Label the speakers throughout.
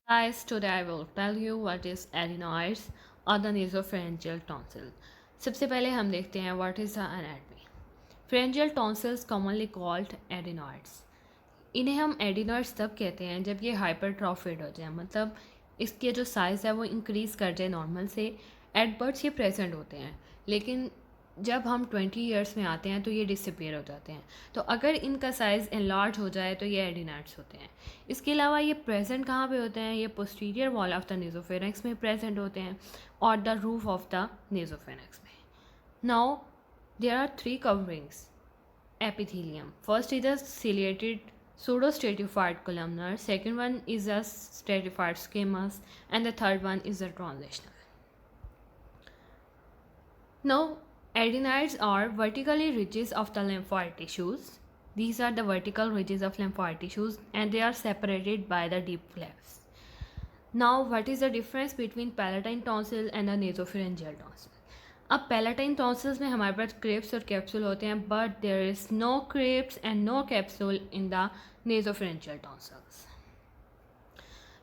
Speaker 1: Guys, today I will tell you what is adenoids or the nasopharyngeal tonsil. सबसे पहले हम देखते हैं what is the anatomy. Pharyngeal tonsils commonly called adenoids. इन्हें हम adenoids तब कहते हैं जब ये हाइपरट्रॉफिड हो जाए, मतलब इसके जो साइज़ है वो इंक्रीज़ कर जाए नॉर्मल से। एट बर्थ ये प्रेजेंट होते हैं, लेकिन जब हम 20 ईयर्स में आते हैं तो ये डिसअपियर हो जाते हैं। तो अगर इनका साइज़ एनलार्ज हो जाए तो ये एडिनॉइड्स होते हैं। इसके अलावा ये प्रेजेंट कहाँ पे होते हैं? ये posterior wall of the nasopharynx में प्रेजेंट होते हैं और the roof of the nasopharynx में। Now there are 3 coverings epithelium. First is a ciliated pseudostratified columnar, second one is a stratified squamous, and the third one is a transitional. Now, adenoids are vertically ridges of the lymphoid tissues. These are the vertical ridges of lymphoid tissues and they are separated by the deep clefts. Now, what is the difference between palatine tonsil and the nasopharyngeal tonsil? अब palatine tonsils में हमारे पास crypts और capsule होते हैं, but there is no crypts and no capsule in the nasopharyngeal tonsils.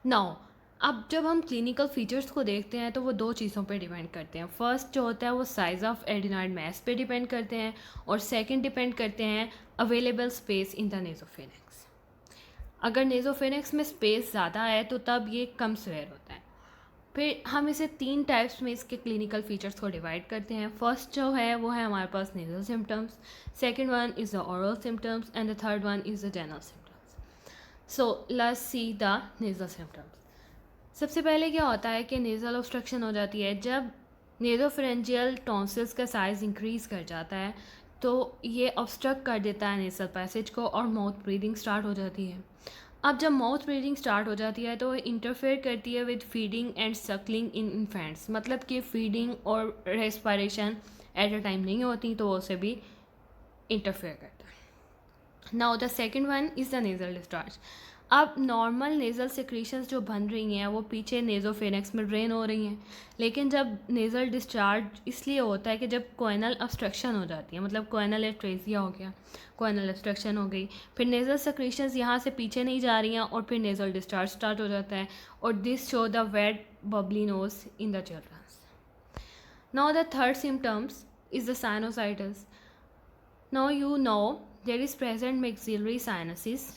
Speaker 1: Now अब जब हम क्लिनिकल फीचर्स को देखते हैं तो वो दो चीज़ों पे डिपेंड करते हैं। फर्स्ट जो होता है वो साइज़ ऑफ एडिनॉइड मैस पे डिपेंड करते हैं और सेकंड डिपेंड करते हैं available space in the nasopharynx. अगर नेजोफेरेंक्स में स्पेस ज़्यादा है तो तब ये कम स्वेयर होता है। फिर हम इसे 3 टाइप्स में इसके क्लिनिकल फीचर्स को डिवाइड करते हैं। फर्स्ट जो है वो है हमारे पास nasal symptoms, second one is the oral symptoms and the third one is the dental symptoms. So let's see the nasal symptoms. सबसे पहले क्या होता है कि नेजल ऑब्स्ट्रक्शन हो जाती है जब नेजोफरेंजियल टॉन्सिल्स का साइज़ इंक्रीज़ कर जाता है, तो ये ऑब्स्ट्रक्ट कर देता है नेजल पैसेज को और माउथ ब्रीदिंग स्टार्ट हो जाती है। अब जब माउथ ब्रीदिंग स्टार्ट हो जाती है तो इंटरफेयर करती है with feeding and Suckling in infants, मतलब कि फीडिंग और रेस्पिरेशन एट अ टाइम नहीं होती, तो वो उसे भी इंटरफेयर करता है। Now the second one is the nasal discharge. अब नॉर्मल नेज़ल सिक्रीशंस जो बन रही हैं वो पीछे नेज़ोफेरेंक्स में ड्रेन हो रही हैं, लेकिन जब नेज़ल डिस्चार्ज इसलिए होता है कि जब कोएनल ऑब्स्ट्रक्शन हो जाती है, मतलब कोएनल एट्रेसिया हो गया, कोएनल ऑब्स्ट्रक्शन हो गई, फिर नेज़ल सिक्रीशंस यहाँ से पीछे नहीं जा रही हैं और फिर नेज़ल डिस्चार्ज स्टार्ट हो जाता है और this show the wet bubbly nose in the childrens. Now the third symptoms is the sinusitis. Now you know there is present maxillary sinuses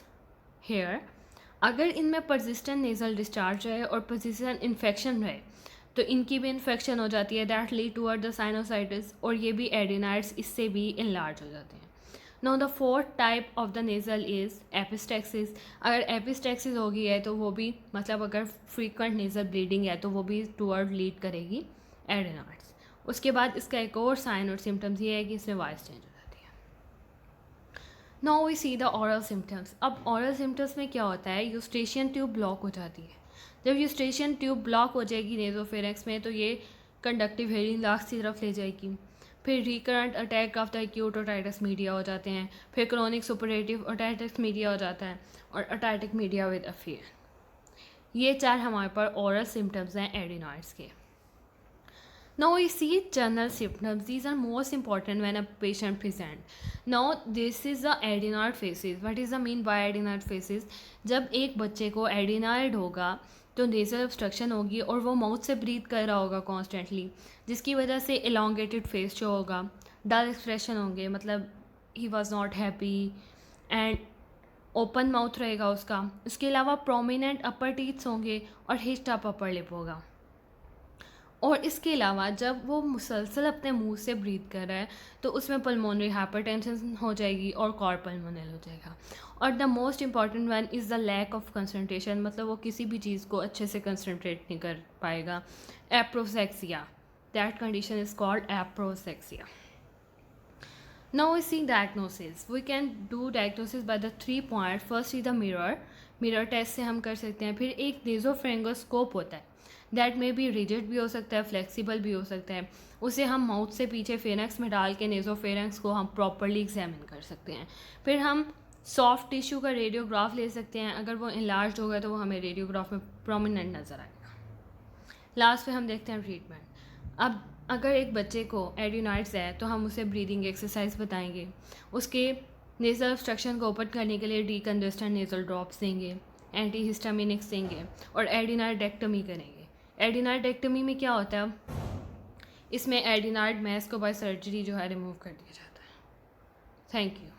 Speaker 1: here. अगर इनमें परसिस्टेंट नेज़ल डिस्चार्ज रहे और persistent infection रहे तो इनकी भी इन्फेक्शन हो जाती है, that lead toward the sinusitis, और ये भी एडिनाइड्स इससे भी इनलार्ज हो जाते हैं। Now the fourth type of the nasal is epistaxis. अगर एपिस्टेक्सिस हो गई है तो वो भी, मतलब अगर फ्रीक्वेंट नेज़ल ब्लीडिंग है तो वो भी टूवर्ड लीड करेगी एडिनाइड्स। उसके बाद इसका एक और साइन और सिम्टम्स ये है कि इसमें वॉइस चेंज हो जाती है। Now we see the oral symptoms. अब ऑरल सिम्टम्स में क्या होता है, यूस्टेशियन ट्यूब ब्लॉक हो जाती है। जब यूस्टेशियन ट्यूब ब्लॉक हो जाएगी नेज़ोफेरेंक्स में तो ये कंडक्टिव हेयरिंग लास्ट की तरफ ले जाएगी। फिर recurrent attack of the acute otitis media हो जाते हैं, फिर क्रोनिक सुपरेटिव ओटाइटिस मीडिया हो जाता है और ओटाइटिक मीडिया विद अफियर। ये 4 हमारे पास ओरल सिम्टम्स हैं एडिनॉइड्स के। Now we see general symptoms. These are most important when a patient present. Now this is the adenoid facies. What is the mean by adenoid facies? जब एक बच्चे को adenoid होगा तो नेज़ल ऑब्स्ट्रक्शन होगी और वो माउथ से ब्रीथ कर रहा होगा कॉन्स्टेंटली, जिसकी वजह से एलोंगेटेड फेस जो होगा, डल एक्सप्रेशन होंगे, मतलब he was not happy and open mouth रहेगा उसका। उसके अलावा प्रोमिनेंट अपर टीथ्स होंगे और हिच्ड अप अपर लिप होगा। और इसके अलावा जब वो मुसलसल अपने मुंह से ब्रीथ कर रहा है तो उसमें पल्मोनरी हाइपरटेंशन हो जाएगी और कॉर पल्मोनल हो जाएगा। और the most important one is the lack of concentration, मतलब वो किसी भी चीज़ को अच्छे से कंसंट्रेट नहीं कर पाएगा। Aprosexia, that condition is called aprosexia. Now we see diagnosis. We can do diagnosis by the 3 point. First is the mirror test से हम कर सकते हैं। फिर एक नेज़ोफ्रेंगोस्कोप होता है, दैट में भी रिजिड भी हो सकता है, फ्लेक्सिबल भी हो सकता है। उसे हम माउथ से पीछे फेरेंक्स में डाल के नेज़ोफेरेंक्स को हम प्रॉपरली एग्जामिन कर सकते हैं। फिर हम सॉफ्ट टिश्यू का रेडियोग्राफ ले सकते हैं। अगर वो इनलार्ज होगा तो वो हमें रेडियोग्राफ में प्रोमिनेंट नज़र आएगा। लास्ट पे हम देखते हैं ट्रीटमेंट। अब अगर एक बच्चे को एडिनॉइड्स है तो हम उसे ब्रीदिंग एक्सरसाइज बताएंगे, उसके नेज़ल ऑब्स्ट्रक्शन को ओपन करने के लिए डीकंजेस्टेंट नेज़ल ड्रॉप्स देंगे एंटीहिस्टामिनिक्स देंगे और एडिनाइडेक्टमी करेंगे। एडिनाइडेक्टमी में क्या होता है, इसमें एडिनाइड मैस को बाय सर्जरी जो है रिमूव कर दिया जाता है। Thank you.